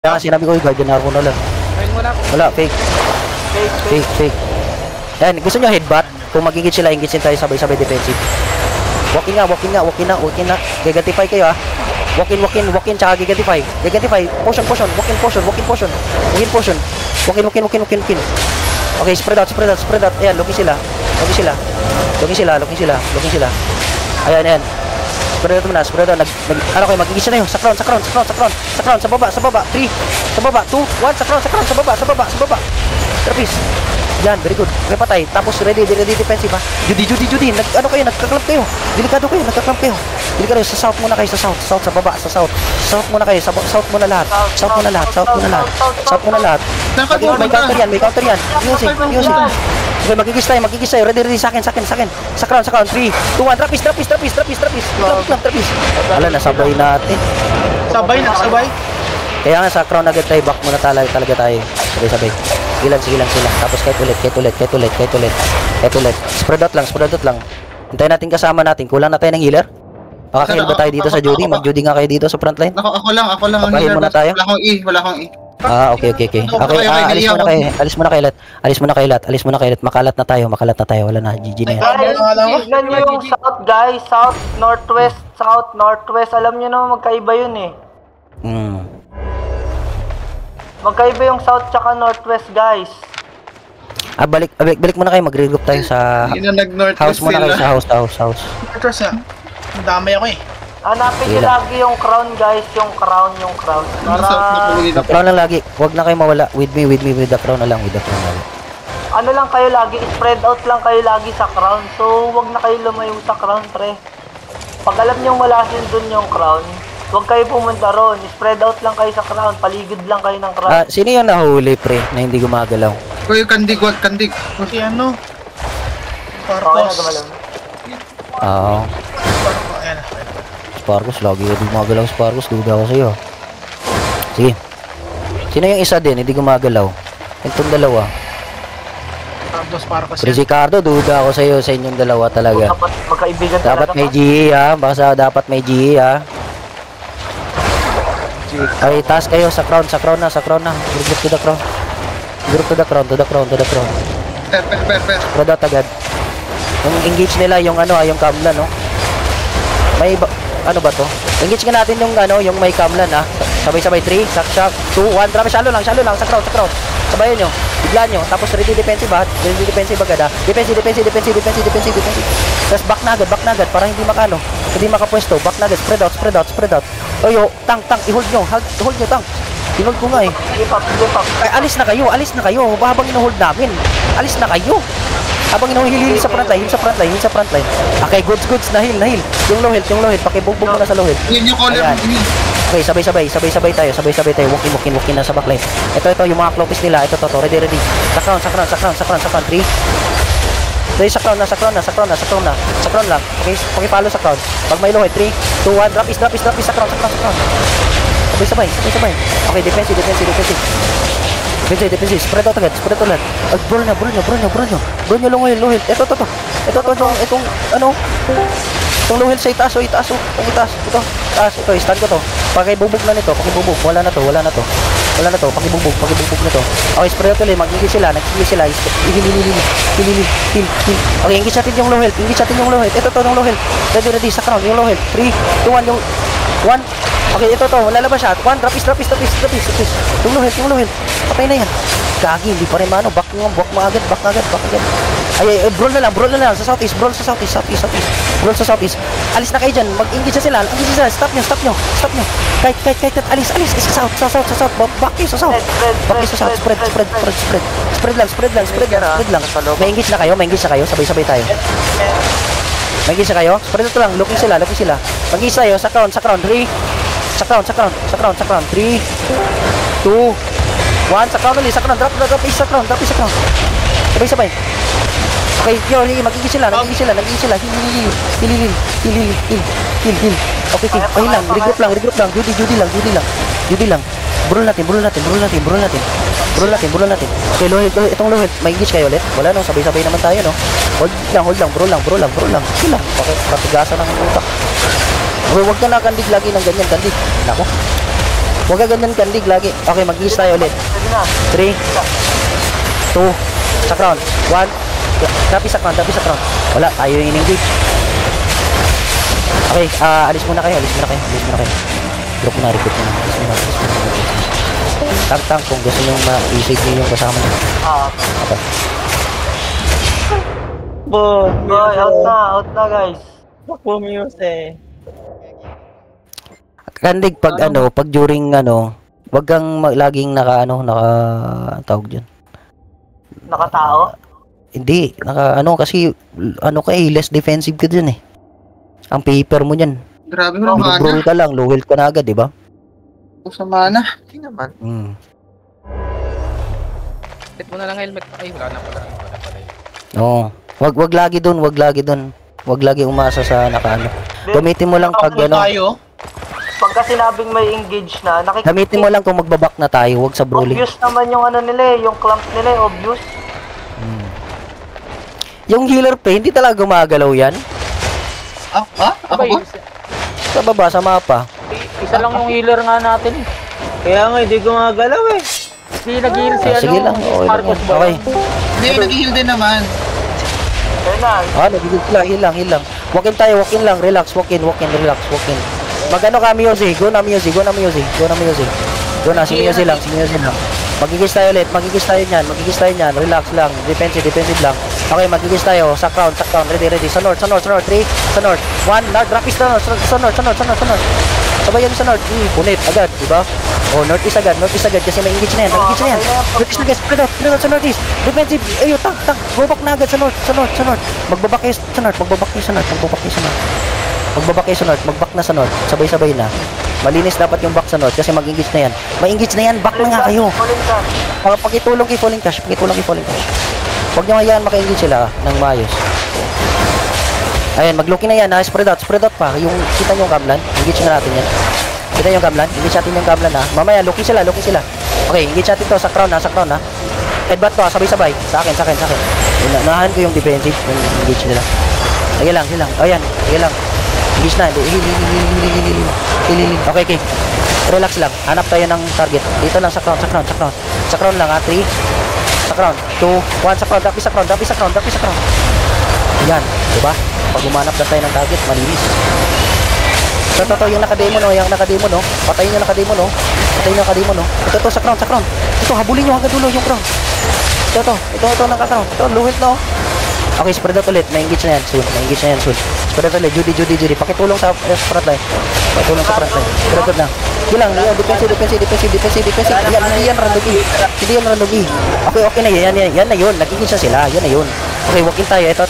Kaya nga sinabi ko, Guardian Armor na lang. Ayun mo na ako. Wala, fake. Fake. Yan, gusto nyo headbutt? Kung magigit sila, ingitsin tayo sabay-sabay defensive. Walk in na. Gigantify kayo, ha. Walk in, tsaka gigantify. Potion. Walk in. Okay, spread out. Ayan, looking sila. Ayan. Spread out. Ano kayo, magigit na yun. Sa crown. Sa baba. 3, sa baba, 2, 1, sa crown. Sa baba. Trapeze. Yan, very good. Okay, patay. Tapos ready defensive, ha. Judy. Nagka-clamp kayo. Delikado kayo. Sa south muna kayo, sa baba, sa south. South muna lahat. May counter yan. Music. Okay, magigis tayo. Ready, sa akin. Sa crown. 3, 2, 1, trapeze. Trapeze. Ala, nasabay natin. Sabay. Kaya nga sa crown agad tayo, back muna talaga tayo. Sabay. Sige lang sila. Tapos kahit ulit. Spread out lang. Hintayin natin kasama natin. Kulang na tayo ng healer. Makakail ba tayo dito sa Judy? Mag-Judy nga kayo dito sa frontline? Ako lang ang healer. Muna tayo? Wala akong E. Okay. Alis muna kay Lat. Makalat na tayo. Wala na. GG na yan. Tignan nyo yung south, guys. South, northwest. Alam nyo naman magkaiba yun, eh. Magkaiba yung south tsaka northwest, guys. Balik muna kayo. Mag-regroup tayo sa house muna kayo. Sa house. Northwest na. Damay ako, eh. Hanapin nyo lagi yung crown, guys. Yung crown. Para... Crown lang lagi. Huwag na kayo mawala. With me. With the crown na lang. Ano lang kayo lagi. Spread out lang kayo lagi sa crown. So, huwag na kayo lumayo sa crown, pre. Pag alam nyo wala dun yung crown, huwag kayo pumunta ron. Spread out lang kayo sa crown. Paligid lang kayo ng crown. Sino yung nahuli, pre, na hindi gumagalaw? Kuya, kandig. Kasi ano? Okay na gumalaw. Oo. Ayan na. Sparkus, lagi hindi gumagalaw Sparkus. Duda ako sa'yo. Sige. Sino yung isa din, hindi gumagalaw? Itong dalawa. Sparkus. Pre Ricardo, duda ako sa'yo, sa inyong dalawa talaga. Dapat magkaibigan Dapat may GE, ha? Baka dapat may GE, ha? Ay, taas kayo sa crown na. Group to the crown. Per. Spread out agad. Yung engage nila, yung yung Kamlan, no? May ano ba to? Engage nga natin yung yung may Kamlan, ha? Sabay-sabay 3, shock, 2, 1, drama, shallow lang sa crown. Sabayan nyo, biglaan nyo, tapos ready defensive, ha? Ready defensive agad, ha? Defensive. Tapos back na agad, para hindi makapwesto. Back na agad, spread out. Oyo, tang, i-hold nyo, tang. Hinold ko nga, eh. Ay, alis na kayo, habang ino-hold namin. Alis na kayo. Habang ino-heal sa frontline. Okay, goods na heal. Yung low health, pakibugbog mo na sa low health. Yun yung color. Okay, sabay tayo. Walk in na sa backline. Ito, yung mga clopis nila. Ito, ready. Sa crown. 3. Dahil sa crown lang. Okay, pakipalo sa crown. Pag may low health, 3, 2, 1, drop is sa crown. Sabay. Okay, defensive. Spread out agad. Brawl nyo low health. Ito, itong low health sa itaas. Ito, stand ko to. Pakibubog na nito, wala na to. Pakibubog na to. Okay, spread out ulit, magigil sila. Heal. Okay, engage natin yung low health. Ito, yung low health. Ready, sa crown, yung low health. 3, 2, 1, yung 1. Okay, ito, lalabas siya. 1, drop is. Yung low health. Patay na yan. Gagi, hindi pa rin mano. Back mo agad. Ay, brawl na lang. Sa southeast. Brawl sa southeast. Alis na kayo dyan. Mag-engage na sila. Stop nyo. Kahit. Alis. Sa south. Back kayo sa south. Spread lang. May engage na kayo. Sabay-sabay tayo. Spread ito lang. Looking sila. Mag-engage tayo sa crown. 3. Sa crown. 3, 2, 1. Sa crown ulit. Drop is sa crown. Sabay-sabay. Okay, magiging sila. Heal. Okay. Ayun lang. Regroup lang. Judy lang. Brawl natin. Okay, low health. Itong low health. May engage kayo ulit. Wala no, sabay-sabay naman tayo, no. Hold lang. Brawl lang. Sila. Patigasan ng utak. Huwag ka nakandig lagi ng ganyan, kandig. Nako. Huwag ka ganyan kandig lagi. Okay, mag-ease tayo ulit. Pwede na. 3, 2, sa crown. 1, tapi sa crown. Wala, tayo yung in-engage. Okay, alis muna kayo. Recruit mo na. Alis muna. Tank, kung gusto nyo ma-save nyo yung kasama nyo. Okay. Boy, out na guys. Kandig pag pag during wag kang laging naka tawag dyan. Nakatao? Hindi, kasi less defensive ka dyan eh. Ang paper mo dyan. Grabe mo naman. Bro ka lang, low health ka na agad, di ba? Sa mana. Hindi naman. Set mo na lang helmet. Ay, wala na pala. Oo. Wag lagi doon. Wag lagi umasa sa Gamitin mo lang pag Tayo. Pagka sinabing may engage na, Gamitin mo lang kung magbaback na tayo, wag sa brawling. obvious naman yung nila yung clamp nila obvious. Yung healer pa, hindi talaga gumagalaw yan. Ako ba? Sa baba, sa mapa. Isa lang yung healer nga natin eh. Kaya nga, hindi gumagalaw eh. Hindi nag-heal si Sige lang, okay lang Marcos yan. ba? Okay. Hindi, nag-heal din naman. Kaya na, Nagigil sila, heal lang. Walk in lang, relax, walk in. Magano ka, music, go na, si music lang. Magigis tayo niyan, relax lang, defensive lang. Okay, magigis tayo, sa crown, ready, sa north, 3, sa north, 1, north, rapid sa north. Sabay yan sa north, punit, agad, diba? Oh, northeast agad, kasi may engage na yan. Northeast na guys, spread out sa northeast. Defensive, tank, go back na agad sa north. Magbabak kayo sa north. Mag-back na sa north, sabay-sabay na. Malinis dapat yung back sa north kasi mag-engage na yan. May engage na yan, back na nga kayo. Pakitulong kay falling cash. Huwag nyo hayaan maka-engage sila ng maayos. Ayan, mag-looking na yan, spread out pa. Yung, kita nyo yung gamlan, engage na natin yan. Kita yung gamlan, engage natin yung gamlan ha. Mamaya, looking sila. Okay, engage natin to sa crown ha. Headbutt to ha, sabay-sabay. Sa akin. Unahan ko yung defensive, yung engage nila. Sige lang. Ayan, sige lang. Engage na. Okay. Relax lang. Hanap tayo ng target. Dito lang sa crown. Sa crown lang ha. 3. Sa crown. 2. 1 sa crown. Dapi sa crown. Ayan. Diba? Pag umanap na tayo ng target, malinis. Ito yung nakademo no. Patayin yung nakademo no. Ito sa crown. Ito, habulin nyo hanggang dulo yung crown. Ito naka-crown. Ito, luhit no. Okay, spread out ulit. May-engage na yan soon. Spread out ulit. Judy. Pakitulong sa front line. Spread out na. Gilang, defensive. Yan, randogi. Okay na yan. Yan na yun. Nag-engage na sila. Yan na yun. Okay, walk in tayo. Ito.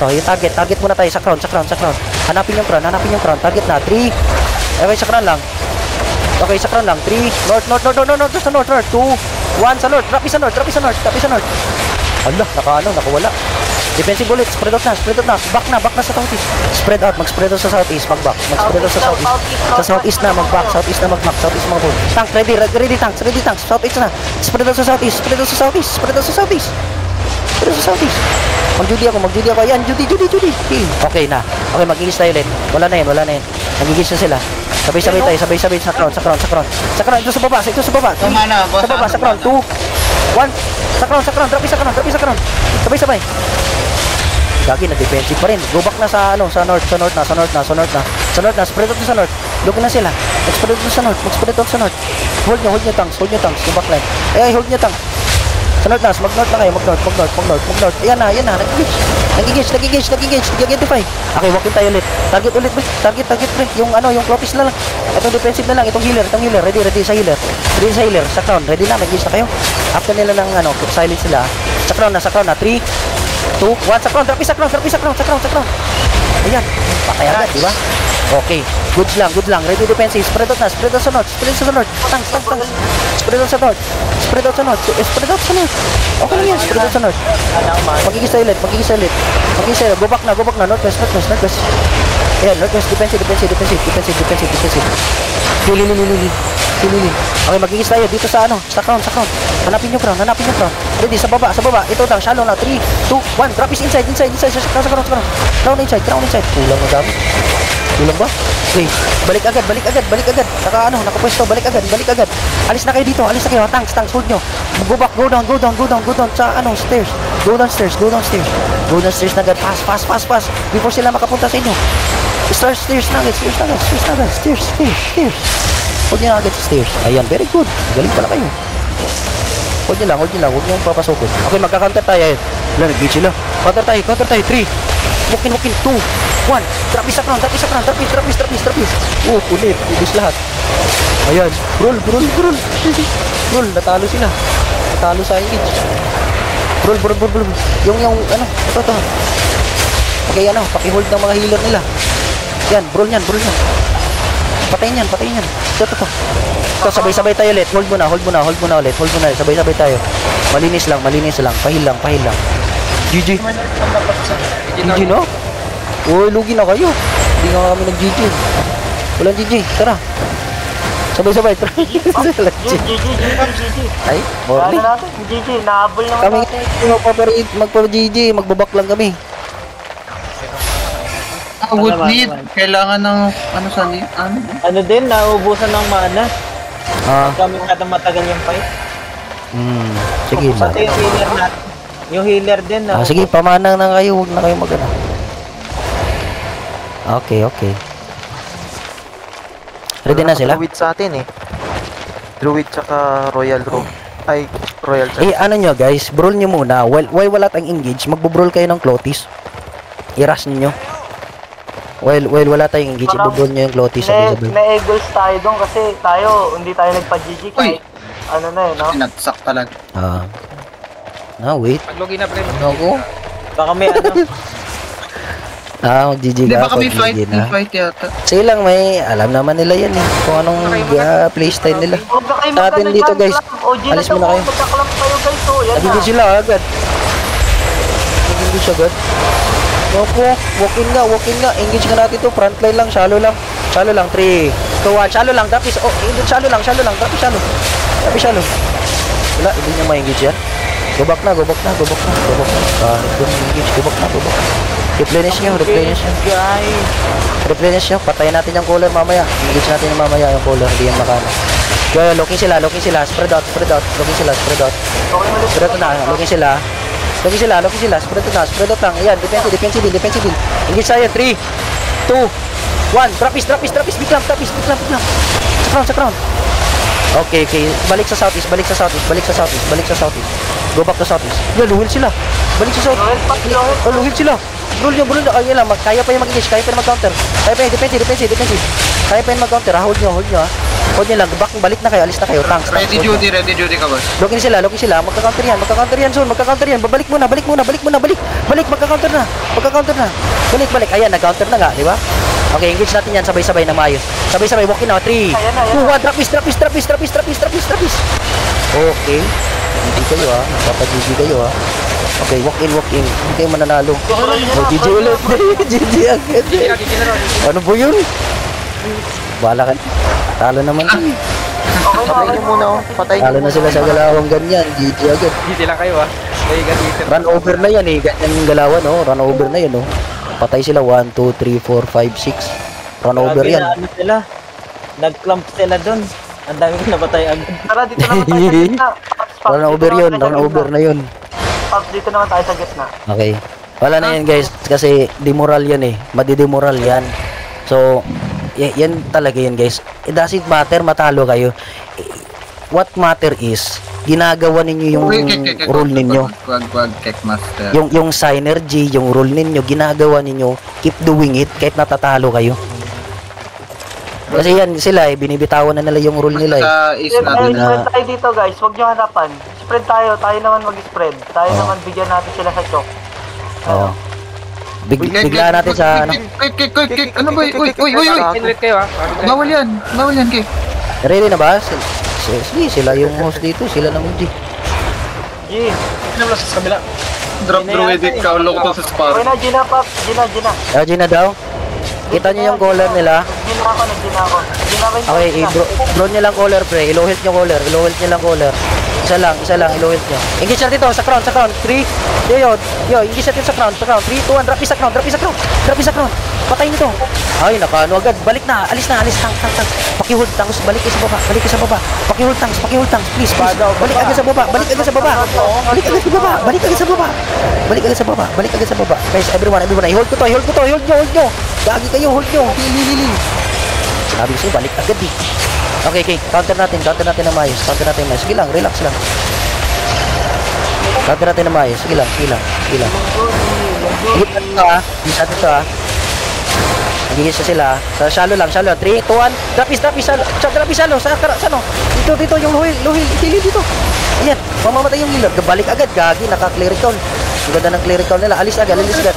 Yung target muna tayo sa crown. Hanapin yung crown. Target na. 3. Okay, sa crown lang. 3. North. Sa north. 2. 1 sa north. Rapi sa north. Allah, nakawala. Defensive bullet, spread out na. Back na sa southeast. Mag-spread out sa southeast, mag-back. Mag-spread out sa southeast. Sa southeast na, mag-back. Southeast mga bull. Tank, ready tanks. Southeast na. Spread out sa southeast. Mag-judy ako. Ayan, Judy. Okay na. Okay, mag-engage tayo ulit. Wala na yan. Nag-engage na sila. Sabay-sabay tayo, sa crown. Ito sa baba. Tama na, boss. Sa baba, sa crown. 2, 1. Sa crown. Drapi sa crown. Sabay-sabay. Gagi na defensive pa rin. Go back na sa north na. Spread out na sa north. Look na sila. Mag-spread out sa north. Hold nyo tanks. Yung backline. Hold nyo tanks. Sa north na. Mag-north na kayo. Mag-north. Ayan na. Nag-engage. Nag-identify. Okay, walk in tayo ulit. Target ulit, pre. Target, pre. Yung clopis na lang. Itong defensive na lang. Itong healer. Ready sa healer. Sa crown. Ready na. Nag-engage na kayo. After nila ng silence sila. Sa crown na. 3, 2, 1 sa crown. Drapi sa crown. Ayan. Patay agad, di ba? Okay. Goods lang. Ready defensive. Spread out sa north. Tanks. Spread out sa north. Okay lang yan. Spread out sa north. Magigis tayo ulit. Go back na. Northwest. Ayan, northwest. Defensive. Lili. Okay, magigis tayo dito sa crown. Hanapin yung crown. Ready, sa baba. Ito lang, shallow na. 3, 2, 1. Drop is inside. Sa crown inside. Crown inside. Kulang na dami. Kulang ba? Okay, balik agad. Naka nakapwesto, balik agad. Alis na kayo dito, tanks, hold nyo. Go back, go down, sa stairs. Go downstairs na agad, fast. Before sila makapunta sa inyo. Stairs na agad. Hold nyo na agad sa stairs. Ayan, very good. Galing pala kayo. Hold nyo lang, huwag nyo papasokon. Okay, magka-counter tayo. Ayan, nag-beat sila. Counter tayo, 3. Walk in, 2, 1. Trapis. Oh, kulit. Ubus lahat. Ayan. Roll. Natalo sila. Natalo sa engage. Roll. Yung, ito. Okay, paki-hold ng mga healer nila. Yan, roll yan. Patayin yan. Ito. So, sabay-sabay tayo ulit. Hold mo na ulit. Sabay-sabay tayo. Malinis lang. Pahil lang. GG, no? Uy, lugi na kayo. Hindi nga kami nag-GG. Walang GG, tara. Sabay-sabay. GG. Ay, morning. Ano natin? GG, nahabol naman Kami natin. magpa-GG, magbabak lang kami. Wood need. Kailangan ng, ano? Ano din, nauubusan ng mana. Kami matagal yung fight. Sige ba. Pati yung healer natin. Yung healer din, Sige, pamanang na kayo. Huwag na kayo magana. Okay. Ready na sila? Druid sa atin eh. Druid tsaka Royal Row. Ay, Royal Church. Ano nyo guys, brawl nyo muna. While wala tayong engage, magbo-brawl kayo ng Clotis. I-rush ninyo. While wala tayong engage, i-brawl nyo yung Clotis. Na-eagles tayo doon kasi hindi tayo nagpa-GG kahit ano na no? Sinagsak talaga. Wait. Pag-login na, pre. Ako? baka may ano. Mag-GG Hindi, ka. baka may fight yata. Sige lang, alam naman nila yan eh. Kung anong playstyle nila. Huwag na kayo Sa atin magkano dito, dyan, guys. Clamp. OG na Alis muna daw, kayo. magkaklamp kayo guys, oh. Yan Nagigil na. sila agad. Nagigil agad. Opo, walk in nga. Engage ka natin to. Frontline lang, shallow lang. 3, 2, 1. Shallow lang, tapis. Shallow lang. Tapis shallow. Wala, hindi niya ma-engage yan. Go back na. Kahit doon engage, go back na. Replenish nyo. Patayin natin yung caller mamaya. Engage natin yung mamaya yung caller. Hindi yan makano. Kaya looking sila. Spread out. Looking sila. Spread out na. Looking sila. Spread out lang. Ayan, defensive. Engage tayo. 3, 2, 1. Trapis. Big clamp. Sa crown. Okay. Balik sa southeast. Go back to southeast. Yan, luhil sila. Balik sa southeast. Luhil sila. Roll nyo. Ayun lang. Kaya pa yung mag-engage. Kaya pa yung mag-counter. Kaya pa yung defensive. Kaya pa yung mag-counter. Hold nyo. Hold nyo lang. Balik na kayo. Alis na kayo. Tanks. Ready duty ka, boss. Looking sila. Magka-counter yan soon. Balik muna. Balik. Magka-counter na. Balik. Ayan, nag-counter na nga. Di ba? Okay, engage natin yan. Sabay-sabay na maayos. Sabay-sabay. Walk in now. 3, 2, 1. Trapis. Okay. Hindi kayo Magpapa-GG kayo Okay, walk in. Hindi kayo mananalo. GG ulit. GG agad. Ano po yun? Bahala ka. Talo naman. Patayin nyo muna Talo na sila sa galawang ganyan. GG agad. Hindi lang kayo Run over na yan ganyan yung galawan Run over na yan Patay sila 1, 2, 3, 4, 5, 6. Run over Grabe yan. na ano sila. Nag-clump sila dun. Ang dami ko napatay agad. Tara, dito naman tayo sa gitna. Run over na yun. Dito naman tayo sa gitna. Okay. Wala na yan guys kasi demoral yan madidemoral yan. So yan talaga yan guys. It doesn't matter matalo kayo. What matter is ginagawa ninyo yung rule ninyo. Wag, Kek Master. Yung synergy, yung rule ninyo, ginagawa ninyo, keep doing it kahit natatalo kayo. Kasi yan sila binibitawan na nila yung rule nila Sa is Spread natin. tayo dito guys, huwag nyo hanapan. Spread tayo naman mag-spread. Tayo naman bigyan natin sila sa chok. Oo. Bigla natin sa Kek, ano ba? Uy. Pinrate kayo Bawal yan, Kek. ready na ba? Sige, sila yung host dito, sila naman G. G. Pinamla sa kabila. Drop druidic ka, ulok to sa spot. Okay na, Gina Pop. Gina. G na daw. Kita nyo yung caller nila. Nag-gina ako. Gina ko yung Okay, bro nyo lang caller pre. Ilow health nyo caller. Isa lang, low health nyo. Engage natin ito, sa crown. 3, yo, engage natin sa crown. 3, 2, 1, drop is sa crown. Patayin nito. Ay, nakaano agad. Balik na, alis, tank. Paki-hold tanks, balik kayo sa baba. Paki-hold tanks, please. Balik agad sa baba. Balik agad sa baba. Guys, everyone, i-hold ko to. Hold nyo. Gagi kayo, hold nyo. Hili. Sabi ko sa'yo, balik agad eh. Okay. Counter natin ng maayos. Sige lang, relax lang. Counter natin ng maayos. Sige lang. Higit natin to ha. Nagigis na sila. Sa shallow lang. 3, 2, 1. Drop is shallow. Sa ano? Dito, yung luhil. Itili dito. Ayan, mamamatay yung healer. Balik agad, gagi. Naka-clear recall. Ang ganda ng clear recall nila. Alis agad. Alis na.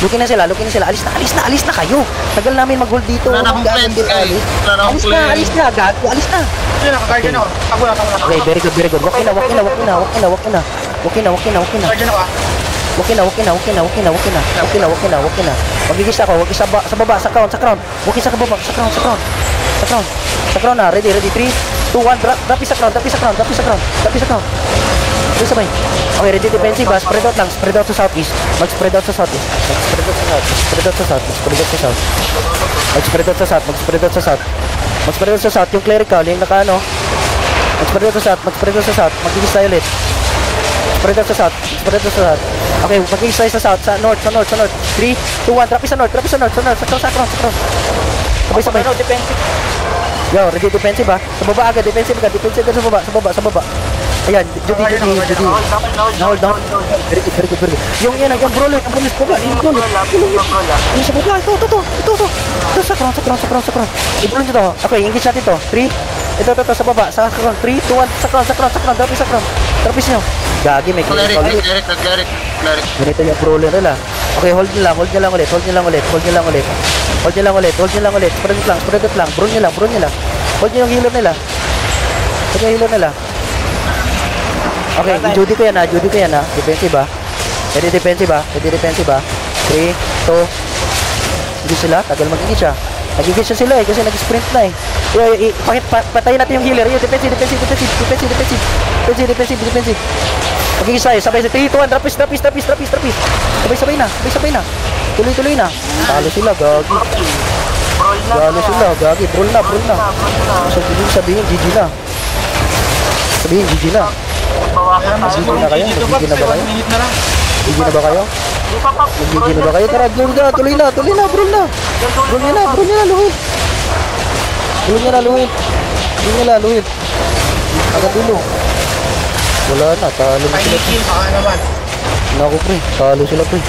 Looking na sila. Alis na kayo. Tagal namin mag-hold dito. Wala na akong Gagawin din, plans, alis. Wala na akong plans. Alis na, gagi. Alis na. Yun, nakaguardian ako. Tago na. Okay, very good. Walk na. Guardian ako. Magigis ako. Wag sa baba, sa crown. Walk sa baba, sa crown na. Ready. 3, 2, 1. Drop is sa crown. Sabay. Okay, ready defensive. Spread out sa southeast. Mag-spread out sa south. Yung clerical, yung naka-ano. Mag-spread out sa south. Magigis tayo ulit. Spread out sa south. Okay, magigis tayo sa south. Sa north. 3, 2, 1. Drop is sa north. Sa crown. Sabay. Yo, ready defensive ha. Sa baba agad. Defensive sa baba. Ayan, Judy. Hold down. Very good. Yung brawler. Yung sa baba. Ito sa crown. I-brawl nyo to. Okay, engage natin to. 3. Ito, sa baba. Sa crown. 3, 2, 1. Sa crown. Drop nyo. Gagi, may Cleric. Ganito yung brawler nila. Okay, hold nyo lang ulit. Spread out lang. Brawl nyo lang. Hold nyo yung healer nila. Okay, Judy ko yan ha. Defensive ha. Ready defensive ha. 3, 2. Hindi sila. Tagal magigit siya. Nagigit siya sila kasi nag-sprint na eh. Patayin natin yung healer. Defensive. Magigit tayo. Sabay sa 3, 2, 1. Drop is. Sabay na. Tuloy na. Talo sila, gagi. Brawl na. Sabihin, GG na. GG na ba kayo? Tara, tuloy na, brawl na. Luhit. Agad dulo. Wala na, talo na sila. Kill, baka naman. Naku pre, talo sila pre.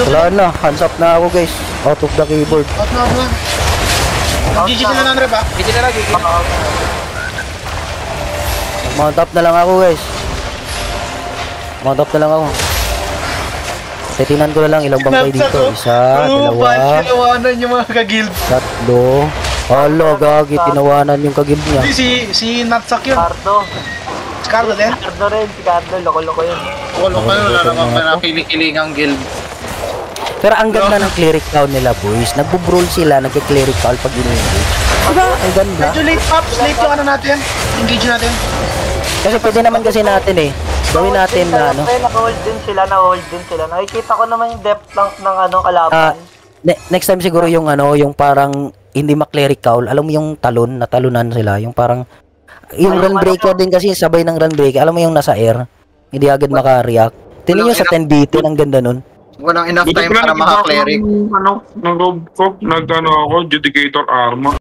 Wala na, hands up na ako guys. Out of the keyboard. Out na. GG sila na ba? Mount up na lang ako guys. Titingnan ko na lang ilang bangkay dito. Isa, dalawa, Tinawanan yung mga kaguild. 3. Hala, gagi, tinawanan yung kaguild niya. Si Natsak yun. Cardo din? Cardo rin, si Cardo, loko-loko yun. Wala namang nakikilingang guild. Pero ang ganda ng cleric count nila boys. Nagbo-brawl sila, nagka-cleric count pag in-engage. Diba? Ang ganda. Medyo late yung ano natin. Engage natin. Kasi pwede naman kasi natin eh. Gawin natin na ano. Naka-hold din sila. Nakikita ko naman yung depth lang ng kalaban. Next time siguro yung yung parang hindi ma-cleric count. Alam mo yung natalunan sila. Yung parang, yung run breaker din kasi sabay ng run breaker. Alam mo yung nasa air. Hindi agad maka-react. Tingnan nyo sa 10BT, ang ganda nun. Walang enough time para maka-cleric. Ng Robocop, ako, Judicator Armor.